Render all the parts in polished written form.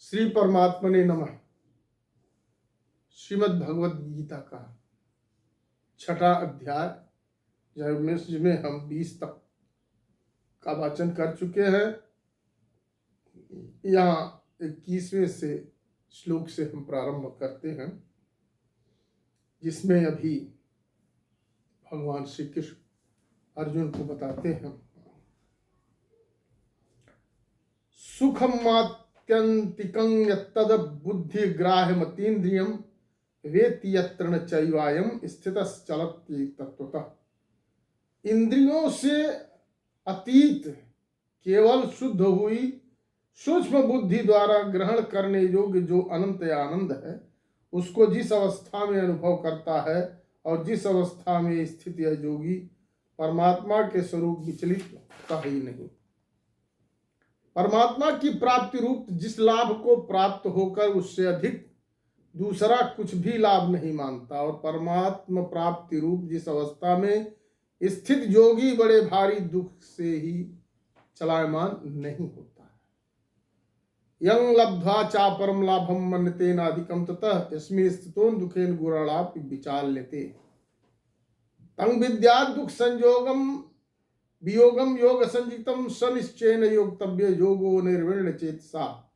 श्री परमात्मने नमः। श्रीमद् भगवद गीता का छठा अध्याय जिसमें हम 20 तक का वाचन कर चुके हैं। यहाँ 21वें से श्लोक से हम प्रारंभ करते हैं, जिसमें अभी भगवान श्री कृष्ण अर्जुन को बताते हैं, सुखमात्यंतिकं यत्तद बुद्धिग्राह्यमतीन्द्रियं वेत्ति यत्र न चैवायं स्थितश्चलति तत्वतः। इंद्रियों से अतीत केवल शुद्ध हुई सूक्ष्म बुद्धि द्वारा ग्रहण करने योग्य जो अनंत आनंद है, उसको जिस अवस्था में अनुभव करता है और जिस अवस्था में स्थित यह योगी परमात्मा के स्वरूप विचलित होता ही नहीं। परमात्मा की प्राप्ति रूप जिस लाभ को प्राप्त होकर उससे अधिक दूसरा कुछ भी लाभ नहीं मानता, और परमात्मा प्राप्ति रूप जिस अवस्था में स्थित योगी बड़े भारी दुख से ही चलायमान नहीं होता है। यं लब्ध्वा चा परम लाभम मन्यते नाधिकम ततः यस्मिन् स्थितो दुखेन गुणालाप विचाल्यते तं विद्यात् दुख संयोगम वियोगम योग संजितम सनिश्चयन योगतव्य योगो निर्विण्ण चेतसा।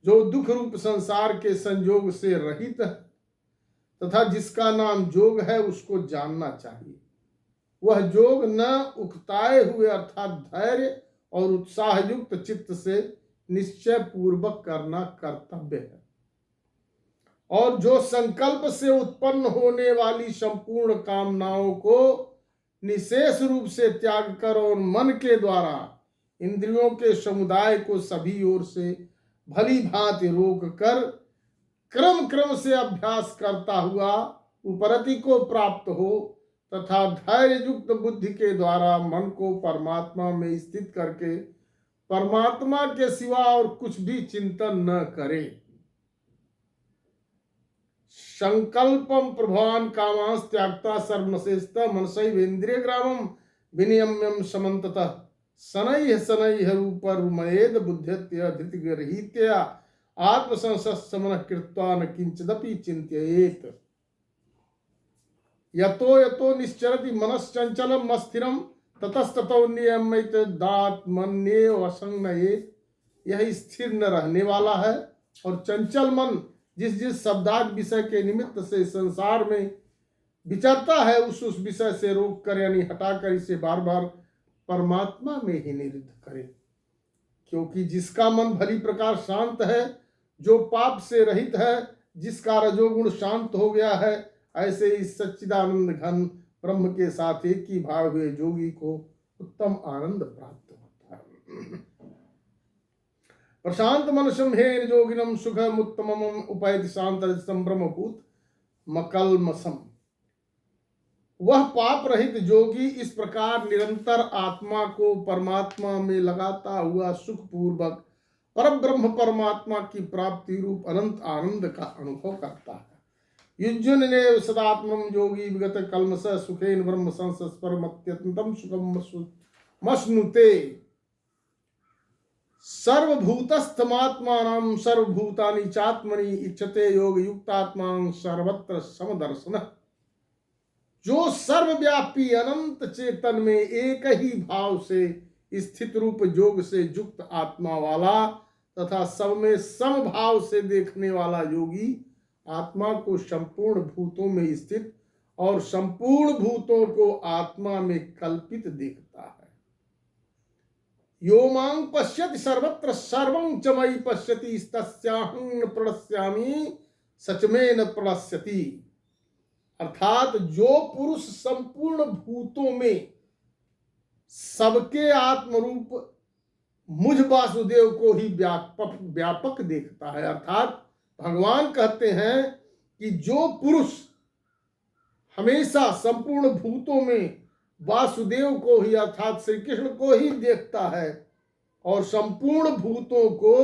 जो दुख रूप संसार के संयोग से रहित तथा जिसका नाम जोग है, उसको जानना चाहिए। वह जोग न उकताए हुए अर्थात धैर्य और उत्साह युक्त चित्त से निश्चय पूर्वक करना कर्तव्य है, और जो संकल्प से उत्पन्न होने वाली संपूर्ण कामनाओं को निशेष रूप से त्याग कर और मन के द्वारा इंद्रियों के समुदाय को सभी ओर से भली भांति रोक कर क्रम से अभ्यास करता हुआ उपरति को प्राप्त हो तथा धैर्य युक्त बुद्धि के द्वारा मन को परमात्मा में स्थित करके परमात्मा के सिवा और कुछ भी चिंतन न करे। संकल्पम प्रभवान कामांस त्यागता सर्वनशेषतः मनसैवेन्द्रिय ग्रामम विनियम्यम समन्ततः शनैः शनैः रूपरुमयेद बुद्ध्यत्य धृतिगर्हित्या आत्मसंसमनः कृत्वा न किंचिदपि चिन्तयेत्। यतो यतो निश्चरति मनश्चंचलम अस्थिरम ततस्ततो नियम्येतदात्मन्येव असंज्ञयेत्। यह स्थिर न रहने वाला है, और चंचल मन जिस शब्दार्थ विषय के निमित्त से संसार में विचरता है, उस विषय से रोक कर यानी हटाकर इसे बार बार परमात्मा में ही निरुद्ध करे। क्योंकि जिसका मन भली प्रकार शांत है, जो पाप से रहित है, जिसका रजोगुण शांत हो गया है, ऐसे इस सच्चिदानंद घन ब्रह्म के साथ एक ही भाव हुए योगी को उत्तम आनंद प्राप्त होता है। प्रशांत मनसम हेन योगिनम सुखम उत्तमम उपैति शांत ब्रह्मभूत मकलमसम। वह पाप रहित योगी इस प्रकार निरंतर आत्मा को परमात्मा में लगाता हुआ सुख पूर्वक परब्रह्म परमात्मा की प्राप्ति रूप अनंत आनंद का अनुभव करता है। युज्युने सदात्मम योगी विगत कलमस सुखेन ब्रह्म संस्परमत्यंतम सुखम मश्नुते। सर्वभूतस्थमात्मानं सर्वभूतानि चात्मनि इच्छते योग युक्तात्मा सर्वत्र समदर्शन। जो सर्वव्यापी अनंत चेतन में एक ही भाव से स्थित रूप योग से युक्त आत्मा वाला तथा सब में समभाव से देखने वाला योगी आत्मा को संपूर्ण भूतों में स्थित और संपूर्ण भूतों को आत्मा में कल्पित देखता है। यो मां पश्यति सर्वत्र सर्वं च मयि पश्यति तस्याहं न प्रणश्यामि सचमेन प्रणश्यति। अर्थात जो पुरुष संपूर्ण भूतों में सबके आत्मरूप मुझ वासुदेव को ही व्यापक देखता है, अर्थात भगवान कहते हैं कि जो पुरुष हमेशा संपूर्ण भूतों में वासुदेव को ही अर्थात श्री कृष्ण को ही देखता है और संपूर्ण भूतों को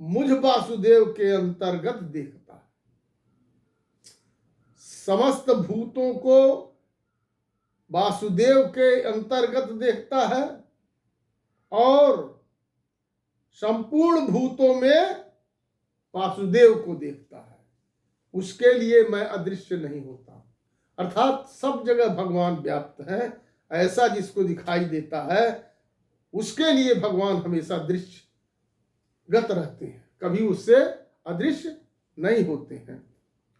मुझ वासुदेव के अंतर्गत देखता है, समस्त भूतों को वासुदेव के अंतर्गत देखता है और संपूर्ण भूतों में वासुदेव को देखता है, उसके लिए मैं अदृश्य नहीं होता। अर्थात सब जगह भगवान व्याप्त है, ऐसा जिसको दिखाई देता है उसके लिए भगवान हमेशा दृश्यगत रहते हैं, कभी उससे अदृश्य नहीं होते हैं।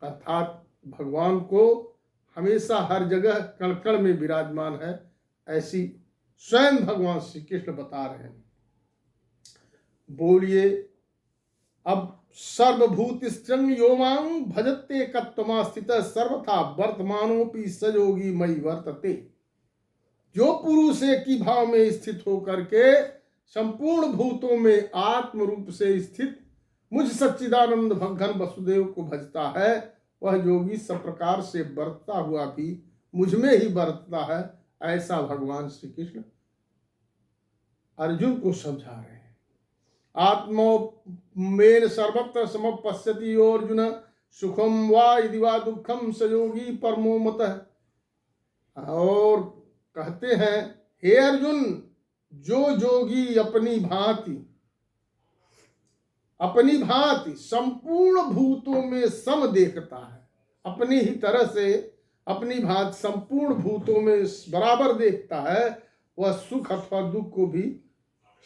अर्थात भगवान को हमेशा हर जगह कण कण में विराजमान है, ऐसी स्वयं भगवान श्री कृष्ण बता रहे हैं। बोलिए अब सर्वभूत स्त्रंग योमांग भजते कत्वमा स्थित सर्वथा वर्तमानोपि सयोगी मई वर्तते। जो पुरुष एक ही भाव में स्थित होकर के संपूर्ण भूतों में आत्म रूप से स्थित मुझ सच्चिदानंद भगवान वसुदेव को भजता है, वह योगी सब प्रकार से बरतता हुआ भी मुझ में ही बरतता है, ऐसा भगवान श्री कृष्ण अर्जुन को समझा रहे हैं। आत्मो मेन सर्वत्र समपश्यति यो अर्जुन सुखम वा यदि वा दुखम स योगी परमो मतः। और कहते हैं, हे अर्जुन, जो योगी अपनी भांति संपूर्ण भूतों में सम देखता है, अपनी ही तरह से अपनी भांति संपूर्ण भूतों में बराबर देखता है, वह सुख अथवा दुख को भी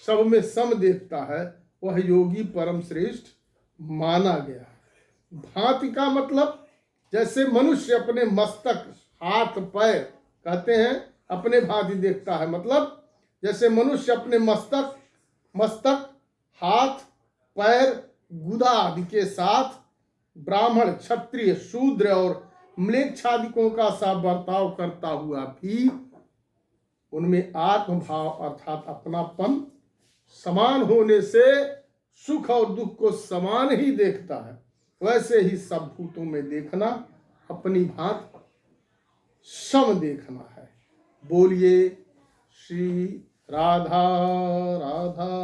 सब में सम देखता है, वह योगी परम श्रेष्ठ माना गया। भांति का मतलब जैसे मनुष्य अपने मस्तक हाथ पैर, कहते हैं अपने भांति देखता है, मतलब जैसे मनुष्य अपने मस्तक हाथ पैर गुदा आदि के साथ ब्राह्मण क्षत्रिय शूद्र और म्लेच्छादिकों का सा बर्ताव करता हुआ भी उनमें आत्मभाव अर्थात अपनापन समान होने से सुख और दुख को समान ही देखता है, वैसे ही सब भूतों में देखना अपनी भांति सम देखना है। बोलिए श्री राधा राधा